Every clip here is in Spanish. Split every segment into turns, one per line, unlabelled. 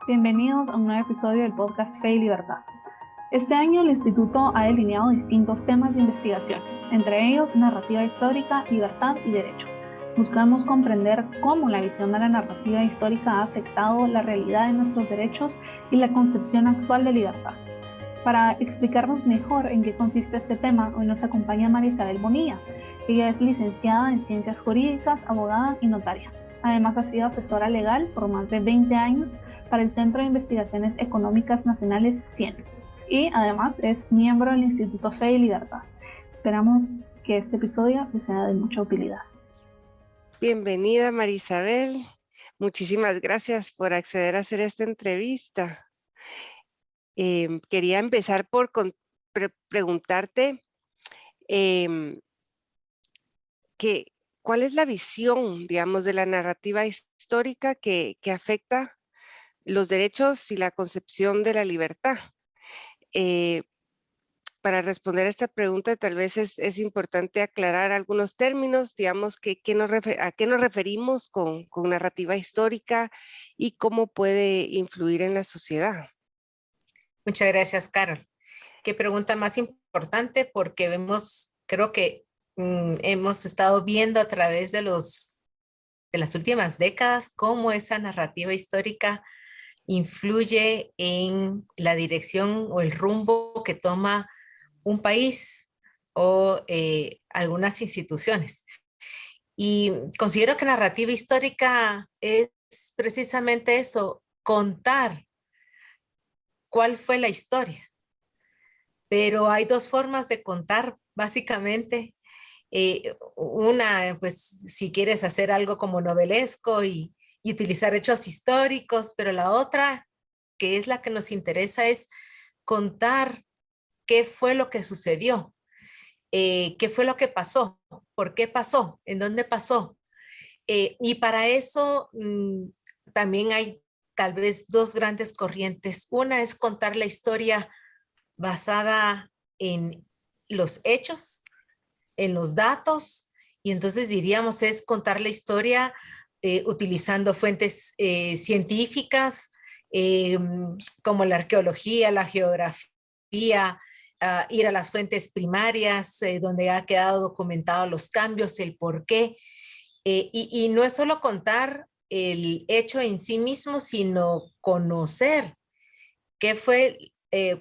Bienvenidos a un nuevo episodio del podcast Fe y Libertad. Este año el Instituto ha delineado distintos temas de investigación, entre ellos narrativa histórica, libertad y derecho. Buscamos comprender cómo la visión de la narrativa histórica ha afectado la realidad de nuestros derechos y la concepción actual de libertad. Para explicarnos mejor en qué consiste este tema, hoy nos acompaña María Isabel Bonilla. Ella es licenciada en Ciencias Jurídicas, abogada y notaria. Además ha sido asesora legal por más de 20 años para el Centro de Investigaciones Económicas Nacionales CIEN. Y además es miembro del Instituto Fe y Libertad. Esperamos que este episodio les sea de mucha utilidad.
Bienvenida, María Isabel. Muchísimas gracias por acceder a hacer esta entrevista. Quería empezar por preguntarte ¿cuál es la visión, digamos, de la narrativa histórica que afecta los derechos y la concepción de la libertad? Para responder a esta pregunta, tal vez es importante aclarar algunos términos, digamos, a qué nos referimos con narrativa histórica y cómo puede influir en la sociedad.
Muchas gracias, Carol. Qué pregunta más importante, porque creo que hemos estado viendo a través de las últimas décadas cómo esa narrativa histórica influye en la dirección o el rumbo que toma un país o algunas instituciones. Y considero que narrativa histórica es precisamente eso, contar cuál fue la historia. Pero hay dos formas de contar, básicamente. Una, pues, si quieres hacer algo como novelesco y utilizar hechos históricos, pero la otra, que es la que nos interesa, es contar qué fue lo que sucedió, qué fue lo que pasó, por qué pasó, en dónde pasó. Y para eso también hay tal vez dos grandes corrientes. Una es contar la historia basada en los hechos, en los datos, y entonces diríamos es contar la historia utilizando fuentes científicas como la arqueología, la geografía, ir a las fuentes primarias donde ha quedado documentado los cambios, el por qué, y no es solo contar el hecho en sí mismo, sino conocer qué fue,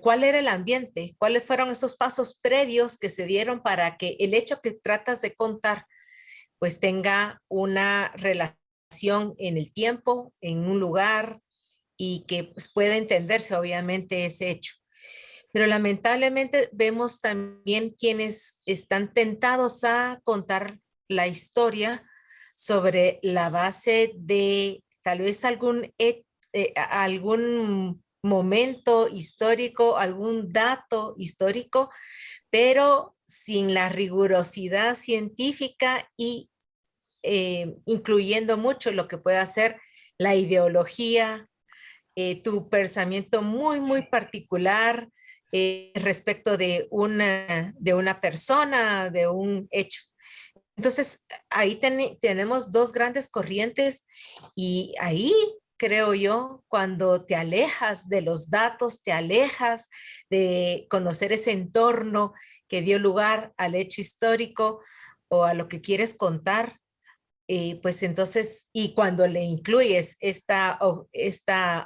cuál era el ambiente, cuáles fueron esos pasos previos que se dieron para que el hecho que tratas de contar pues tenga una relación en el tiempo, en un lugar, y que pues, pueda entenderse obviamente ese hecho. Pero lamentablemente vemos también quienes están tentados a contar la historia sobre la base de tal vez algún momento histórico, algún dato histórico, pero sin la rigurosidad científica y incluyendo mucho lo que puede hacer la ideología, tu pensamiento muy particular respecto de una persona, de un hecho. Entonces, ahí tenemos dos grandes corrientes y ahí creo yo, cuando te alejas de los datos, te alejas de conocer ese entorno que dio lugar al hecho histórico o a lo que quieres contar, pues entonces, y cuando le incluyes esta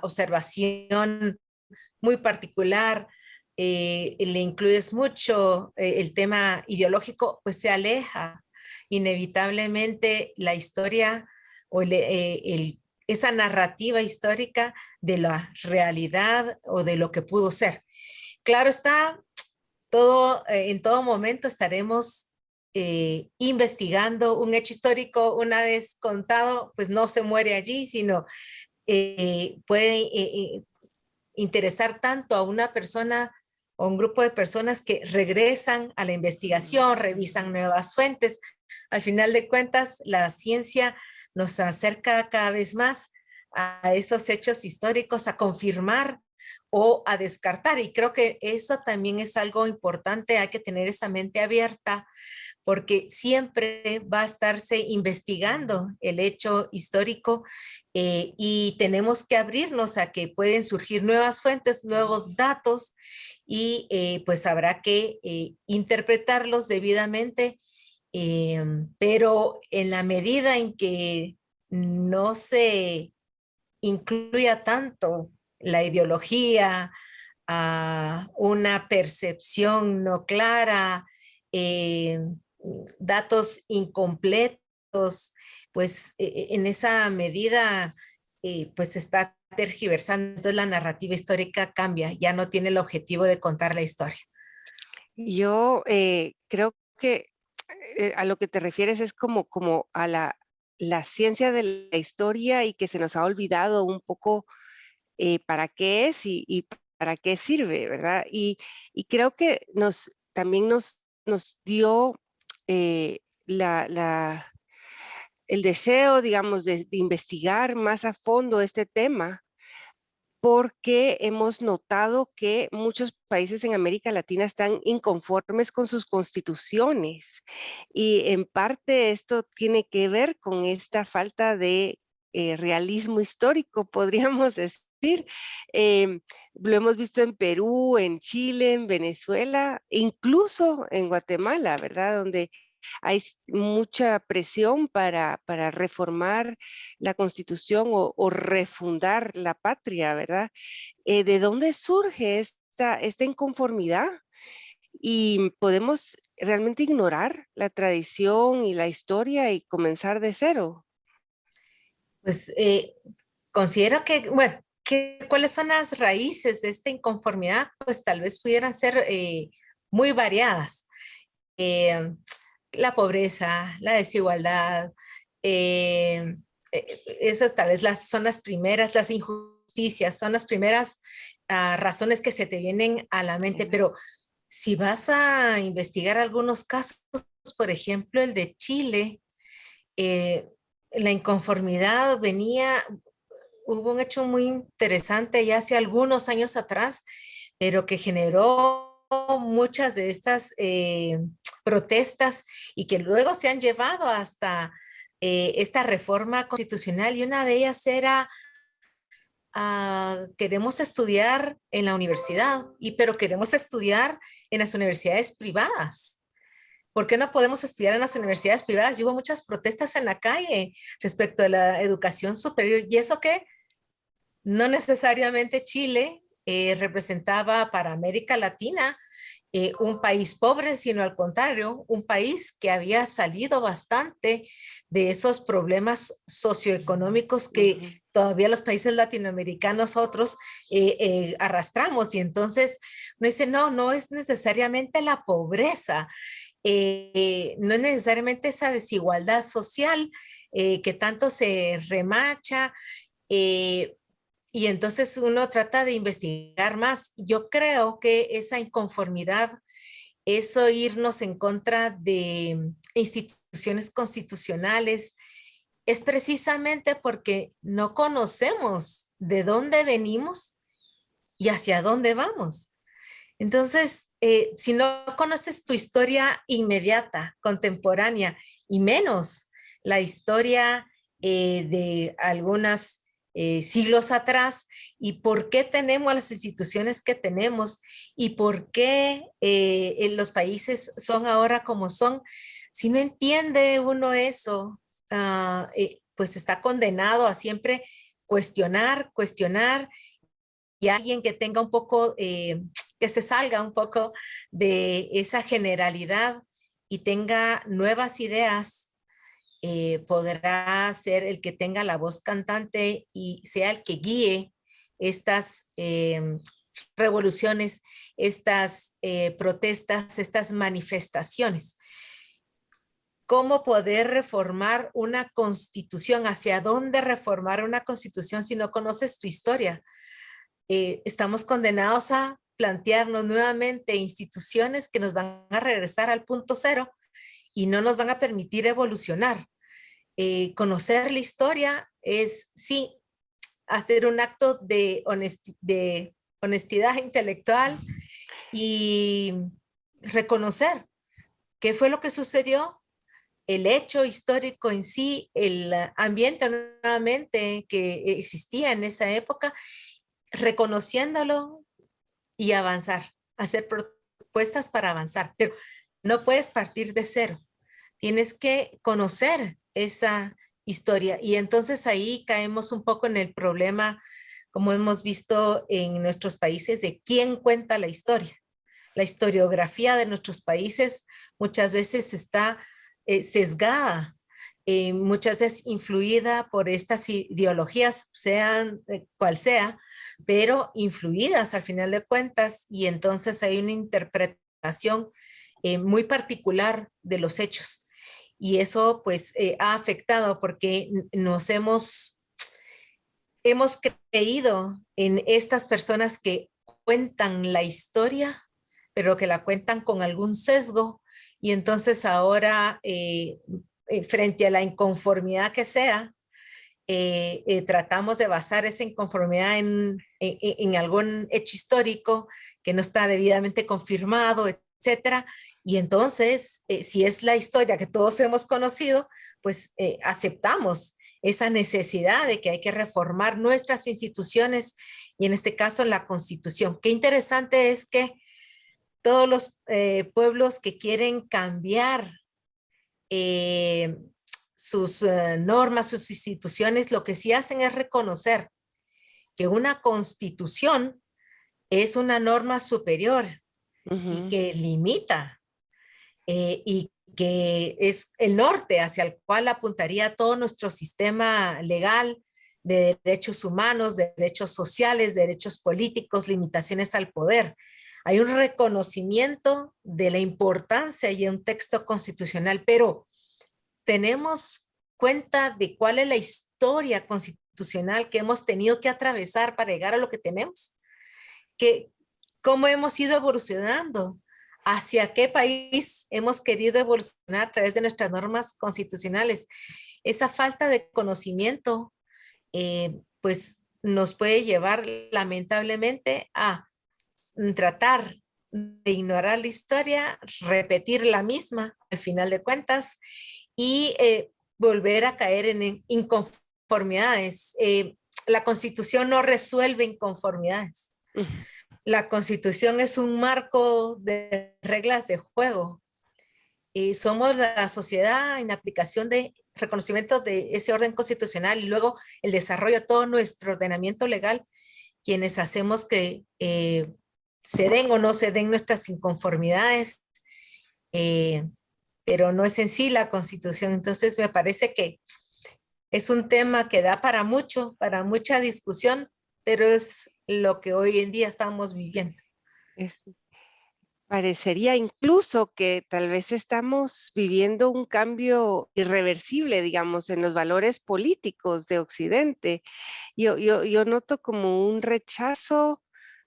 observación muy particular, le incluyes mucho el tema ideológico, pues se aleja inevitablemente la historia o esa narrativa histórica de la realidad o de lo que pudo ser. Claro está, en todo momento estaremos investigando un hecho histórico una vez contado, pues no se muere allí, sino puede interesar tanto a una persona o un grupo de personas que regresan a la investigación, revisan nuevas fuentes. Al final de cuentas, la ciencia nos acerca cada vez más a esos hechos históricos, a confirmar o a descartar. Y creo que eso también es algo importante, hay que tener esa mente abierta porque siempre va a estarse investigando el hecho histórico y tenemos que abrirnos a que pueden surgir nuevas fuentes, nuevos datos y pues habrá que interpretarlos debidamente, pero en la medida en que no se incluya tanto la ideología, a una percepción no clara, eh, datos incompletos, pues en esa medida pues se está tergiversando. Entonces la narrativa histórica cambia, ya no tiene el objetivo de contar la historia.
Yo creo que a lo que te refieres es como a la ciencia de la historia y que se nos ha olvidado un poco para qué es y para qué sirve, ¿verdad? Y creo que también nos dio el deseo, digamos, de investigar más a fondo este tema, porque hemos notado que muchos países en América Latina están inconformes con sus constituciones y en parte esto tiene que ver con esta falta de realismo histórico, podríamos decir. Lo hemos visto en Perú, en Chile, en Venezuela, incluso en Guatemala, ¿verdad? Donde hay mucha presión para reformar la Constitución o refundar la patria, ¿verdad? ¿De dónde surge esta inconformidad? Y podemos realmente ignorar la tradición y la historia y comenzar de cero.
Pues considero que, bueno, ¿cuáles son las raíces de esta inconformidad? Pues tal vez pudieran ser muy variadas. Eh, la pobreza, la desigualdad, eh, esas tal vez son las primeras, las injusticias, son las primeras razones que se te vienen a la mente, pero si vas a investigar algunos casos, por ejemplo, el de Chile, eh, la inconformidad hubo un hecho muy interesante ya hace algunos años atrás, pero que generó muchas de estas protestas y que luego se han llevado hasta esta reforma constitucional y una de ellas era queremos estudiar en la universidad, pero queremos estudiar en las universidades privadas. ¿Por qué no podemos estudiar en las universidades privadas? Y hubo muchas protestas en la calle respecto de la educación superior. Y eso que no necesariamente Chile representaba para América Latina un país pobre, sino al contrario, un país que había salido bastante de esos problemas socioeconómicos que todavía los países latinoamericanos otros arrastramos. Y entonces uno dice, no, no es necesariamente la pobreza, no es necesariamente esa desigualdad social que tanto se remacha, y entonces uno trata de investigar más. Yo creo que esa inconformidad, eso irnos en contra de instituciones constitucionales, es precisamente porque no conocemos de dónde venimos y hacia dónde vamos. Entonces, si no conoces tu historia inmediata, contemporánea, y menos la historia de algunos siglos atrás, y por qué tenemos las instituciones que tenemos, y por qué los países son ahora como son, si no entiende uno eso, pues está condenado a siempre cuestionar, cuestionar, y alguien que tenga un poco, que se salga un poco de esa generalidad y tenga nuevas ideas, podrá ser el que tenga la voz cantante y sea el que guíe estas revoluciones, estas protestas, estas manifestaciones. ¿Cómo poder reformar una constitución? ¿Hacia dónde reformar una constitución si no conoces tu historia? Estamos condenados a plantearnos nuevamente instituciones que nos van a regresar al punto cero y no nos van a permitir evolucionar. Conocer la historia es, sí, hacer un acto de honestidad intelectual y reconocer qué fue lo que sucedió, el hecho histórico en sí, el ambiente nuevamente que existía en esa época, reconociéndolo y avanzar, hacer propuestas para avanzar. Pero no puedes partir de cero. Tienes que conocer esa historia y entonces ahí caemos un poco en el problema, como hemos visto en nuestros países, de quién cuenta la historia. La historiografía de nuestros países muchas veces está sesgada, muchas veces influida por estas ideologías, sean cual sea, pero influidas al final de cuentas, y entonces hay una interpretación muy particular de los hechos. Y eso pues ha afectado porque hemos creído en estas personas que cuentan la historia, pero que la cuentan con algún sesgo, y entonces ahora, frente a la inconformidad que sea, tratamos de basar esa inconformidad en algún hecho histórico que no está debidamente confirmado, etcétera. Y entonces, si es la historia que todos hemos conocido, pues aceptamos esa necesidad de que hay que reformar nuestras instituciones y en este caso la Constitución. Qué interesante es que todos los pueblos que quieren cambiar eh, sus normas, sus instituciones, lo que sí hacen es reconocer que una constitución es una norma superior y que limita y que es el norte hacia el cual apuntaría todo nuestro sistema legal de derechos humanos, de derechos sociales, de derechos políticos, limitaciones al poder. Hay un reconocimiento de la importancia y un texto constitucional, pero tenemos cuenta de cuál es la historia constitucional que hemos tenido que atravesar para llegar a lo que tenemos, que cómo hemos ido evolucionando, hacia qué país hemos querido evolucionar a través de nuestras normas constitucionales. Esa falta de conocimiento, pues nos puede llevar lamentablemente a tratar de ignorar la historia, repetir la misma al final de cuentas y volver a caer en inconformidades. La Constitución no resuelve inconformidades. La Constitución es un marco de reglas de juego. Y somos la sociedad en aplicación de reconocimiento de ese orden constitucional y luego el desarrollo de todo nuestro ordenamiento legal, quienes hacemos que se den o no se den nuestras inconformidades, pero no es en sí la Constitución. Entonces me parece que es un tema que da para mucho, para mucha discusión, pero es lo que hoy en día estamos viviendo.
Parecería incluso que tal vez estamos viviendo un cambio irreversible, digamos, en los valores políticos de Occidente. Yo noto como un rechazo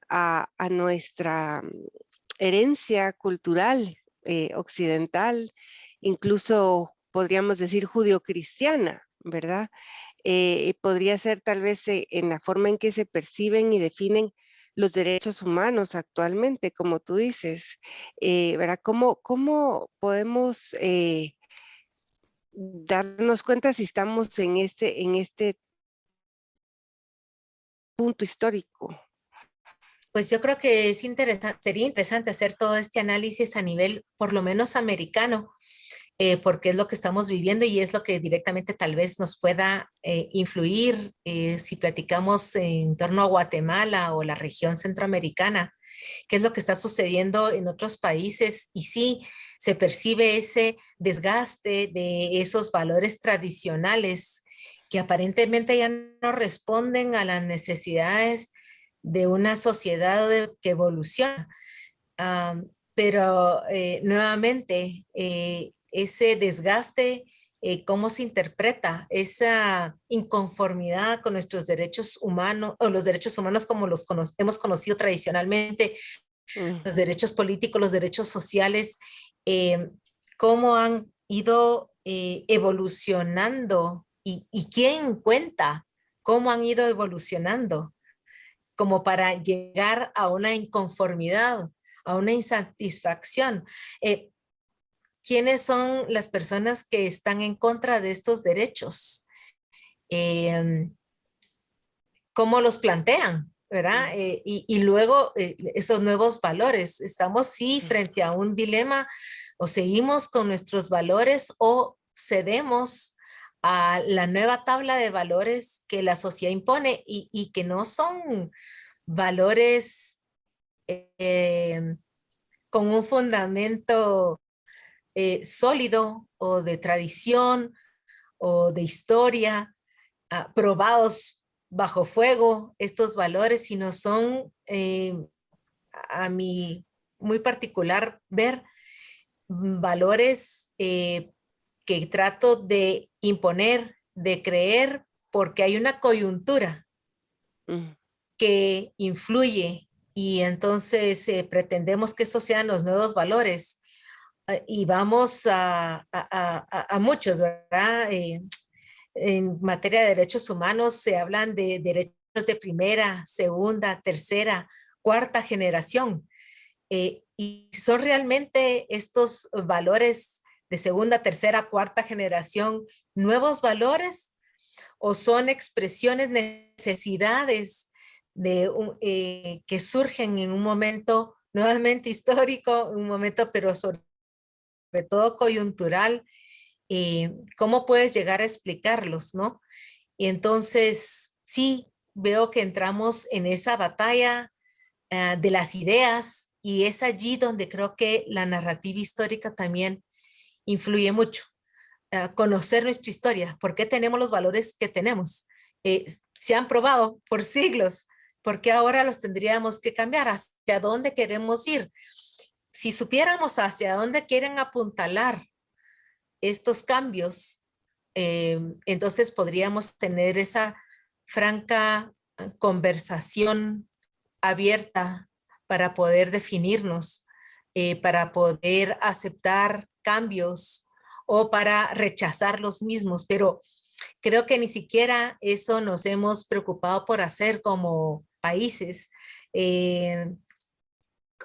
a nuestra herencia cultural occidental, incluso podríamos decir judio-cristiana, ¿verdad? Podría ser tal vez en la forma en que se perciben y definen los derechos humanos actualmente, como tú dices, ¿verdad? ¿Cómo podemos darnos cuenta si estamos en este punto histórico?
Pues yo creo que es interesante, sería interesante hacer todo este análisis a nivel, por lo menos americano, porque es lo que estamos viviendo y es lo que directamente tal vez nos pueda influir si platicamos en torno a Guatemala o la región centroamericana, qué es lo que está sucediendo en otros países y sí se percibe ese desgaste de esos valores tradicionales que aparentemente ya no responden a las necesidades de una sociedad que evoluciona. Pero nuevamente, ese desgaste, cómo se interpreta esa inconformidad con nuestros derechos humanos o los derechos humanos como los hemos conocido tradicionalmente, los derechos políticos, los derechos sociales, cómo han ido evolucionando y quién cuenta cómo han ido evolucionando. como para llegar a una inconformidad, a una insatisfacción. ¿Quiénes son las personas que están en contra de estos derechos? ¿Cómo los plantean? ¿Verdad? Y luego esos nuevos valores. Estamos sí frente a un dilema, o seguimos con nuestros valores o cedemos a la nueva tabla de valores que la sociedad impone y que no son valores con un fundamento sólido o de tradición o de historia, probados bajo fuego estos valores, sino son, a mi muy particular ver, valores que trato de imponer, de creer, porque hay una coyuntura que influye y entonces pretendemos que esos sean los nuevos valores. Y vamos a muchos, ¿verdad? En materia de derechos humanos se hablan de derechos de primera, segunda, tercera, cuarta generación. Y son realmente estos valores de segunda, tercera, cuarta generación nuevos valores o son expresiones, necesidades que surgen en un momento nuevamente histórico, un momento pero sobre todo coyuntural. ¿Cómo puedes llegar a explicarlos, no? Y entonces, sí, veo que entramos en esa batalla de las ideas y es allí donde creo que la narrativa histórica también influye mucho. Conocer nuestra historia, por qué tenemos los valores que tenemos. Se han probado por siglos, ¿por qué ahora los tendríamos que cambiar? ¿Hacia dónde queremos ir? Si supiéramos hacia dónde quieren apuntalar estos cambios, entonces podríamos tener esa franca conversación abierta para poder definirnos, para poder aceptar cambios o para rechazar los mismos, pero creo que ni siquiera eso nos hemos preocupado por hacer como países.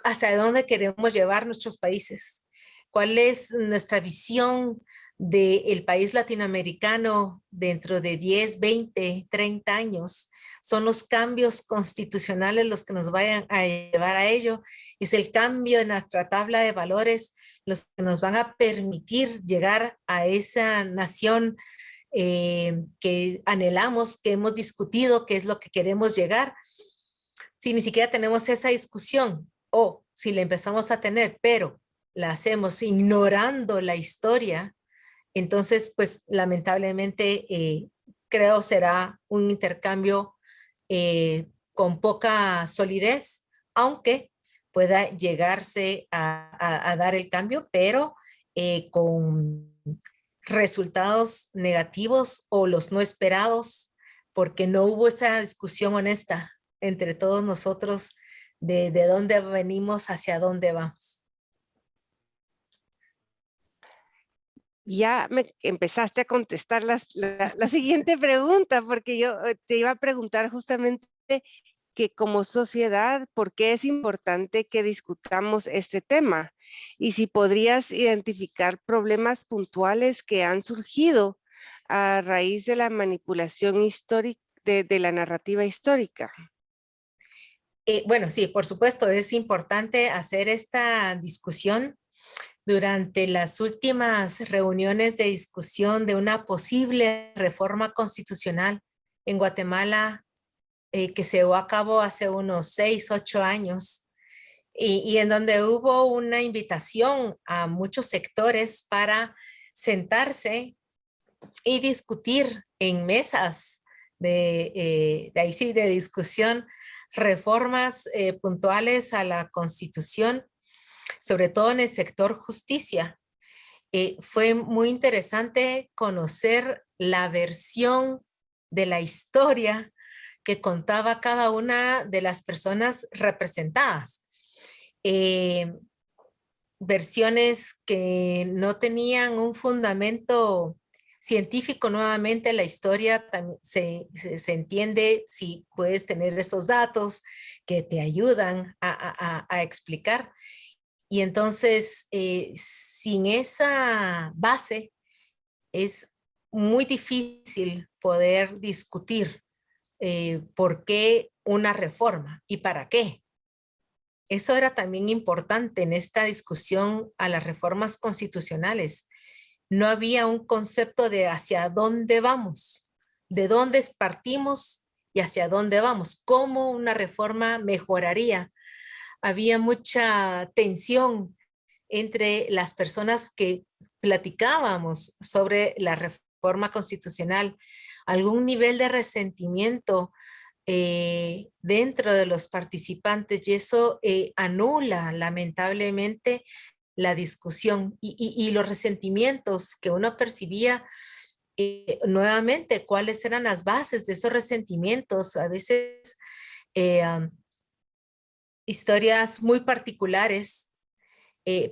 ¿Hacia dónde queremos llevar nuestros países? ¿Cuál es nuestra visión del país latinoamericano dentro de 10, 20, 30 años? Son los cambios constitucionales los que nos vayan a llevar a ello. Es el cambio en nuestra tabla de valores los que nos van a permitir llegar a esa nación que anhelamos, que hemos discutido, que es lo que queremos llegar. Si ni siquiera tenemos esa discusión o si la empezamos a tener, pero la hacemos ignorando la historia, entonces, pues lamentablemente creo será un intercambio con poca solidez, aunque pueda llegarse a dar el cambio, pero con resultados negativos o los no esperados, porque no hubo esa discusión honesta entre todos nosotros de dónde venimos, hacia dónde vamos.
Ya me empezaste a contestar la siguiente pregunta, porque yo te iba a preguntar justamente que como sociedad, ¿por qué es importante que discutamos este tema? Y si podrías identificar problemas puntuales que han surgido a raíz de la manipulación histórica, de la narrativa histórica.
Bueno, sí, por supuesto, es importante hacer esta discusión. Durante las últimas reuniones de discusión de una posible reforma constitucional en Guatemala, que se llevó a cabo hace unos 6, 8 años, y en donde hubo una invitación a muchos sectores para sentarse y discutir en mesas de ahí sí, de discusión, reformas puntuales a la Constitución, sobre todo en el sector justicia. Fue muy interesante conocer la versión de la historia que contaba cada una de las personas representadas. Versiones que no tenían un fundamento científico, nuevamente la historia se entiende si puedes tener esos datos que te ayudan a explicar. Y entonces, sin esa base, es muy difícil poder discutir por qué una reforma y para qué. Eso era también importante en esta discusión a las reformas constitucionales. No había un concepto de hacia dónde vamos, de dónde partimos y hacia dónde vamos, cómo una reforma mejoraría. Había mucha tensión entre las personas que platicábamos sobre la reforma constitucional, algún nivel de resentimiento dentro de los participantes, y eso anula lamentablemente la discusión y los resentimientos que uno percibía. Nuevamente, ¿cuáles eran las bases de esos resentimientos? A veces historias muy particulares,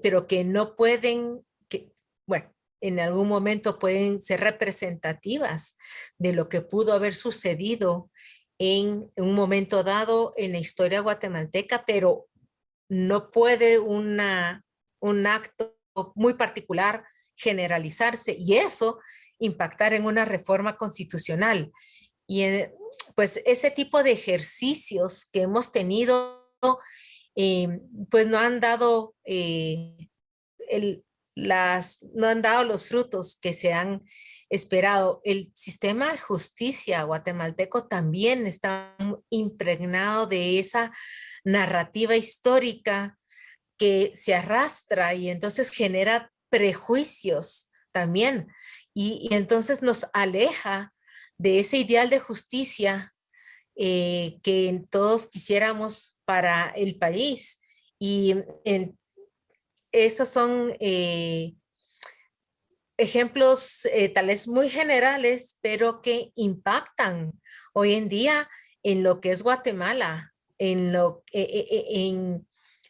pero que no pueden, bueno, en algún momento pueden ser representativas de lo que pudo haber sucedido en un momento dado en la historia guatemalteca, pero no puede un acto muy particular generalizarse y eso impactar en una reforma constitucional. Y pues ese tipo de ejercicios que hemos tenido, pues no han dado no han dado los frutos que se han esperado. El sistema de justicia guatemalteco también está impregnado de esa narrativa histórica que se arrastra y entonces genera prejuicios también. Y entonces nos aleja de ese ideal de justicia que todos quisiéramos para el país. Y estos son ejemplos tal vez muy generales, pero que impactan hoy en día en lo que es Guatemala, en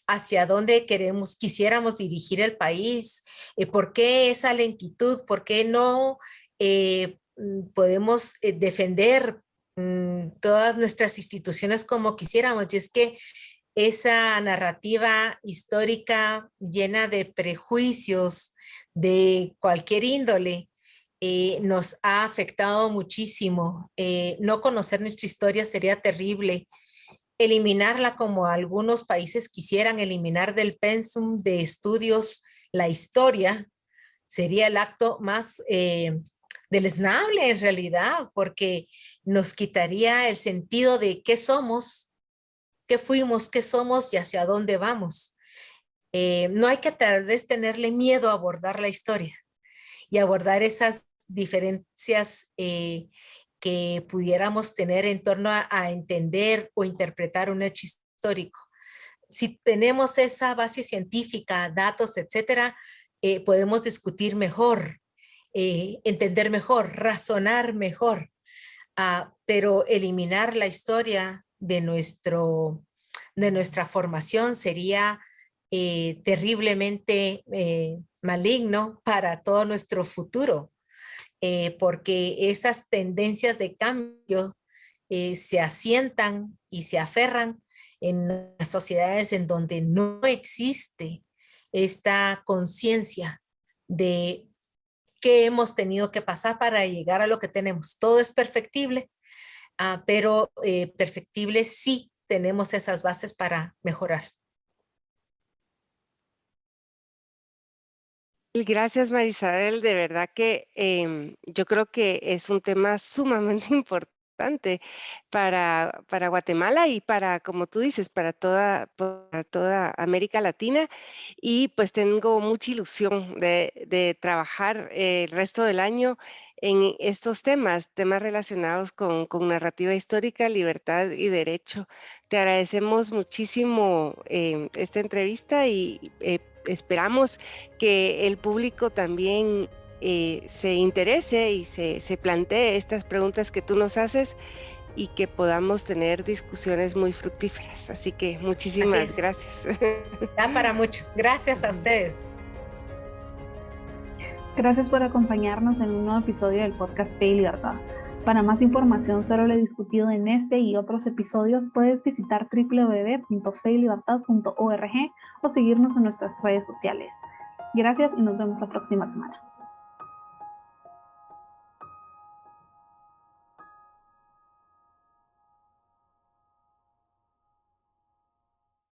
hacia dónde quisiéramos dirigir el país, por qué esa lentitud, por qué no podemos defender todas nuestras instituciones como quisiéramos. Y es que esa narrativa histórica llena de prejuicios de cualquier índole nos ha afectado muchísimo. No conocer nuestra historia sería terrible. Eliminarla como algunos países quisieran eliminar del pensum de estudios la historia sería el acto más deleznable en realidad, porque nos quitaría el sentido de qué somos, qué fuimos, qué somos y hacia dónde vamos. No hay que tal vez tenerle miedo a abordar la historia y abordar esas diferencias que pudiéramos tener en torno a entender o interpretar un hecho histórico. Si tenemos esa base científica, datos, etcétera, podemos discutir mejor, entender mejor, razonar mejor, pero eliminar la historia de nuestra formación sería terriblemente maligno para todo nuestro futuro, porque esas tendencias de cambio se asientan y se aferran en las sociedades en donde no existe esta conciencia de qué hemos tenido que pasar para llegar a lo que tenemos. Todo es perfectible, pero perfectible sí tenemos esas bases para mejorar.
Gracias, Marisabel. De verdad que yo creo que es un tema sumamente importante para Guatemala y para, como tú dices, para toda América Latina. Y pues tengo mucha ilusión de trabajar el resto del año en estos temas relacionados con narrativa histórica, libertad y derecho. Te agradecemos muchísimo esta entrevista y esperamos que el público también se interese y se plantee estas preguntas que tú nos haces y que podamos tener discusiones muy fructíferas. Así que muchísimas gracias.
Da para mucho. Gracias a ustedes.
Gracias por acompañarnos en un nuevo episodio del podcast Fe y Libertad. Para más información sobre lo discutido en este y otros episodios, puedes visitar www.feylibertad.org o seguirnos en nuestras redes sociales. Gracias y nos vemos la próxima semana.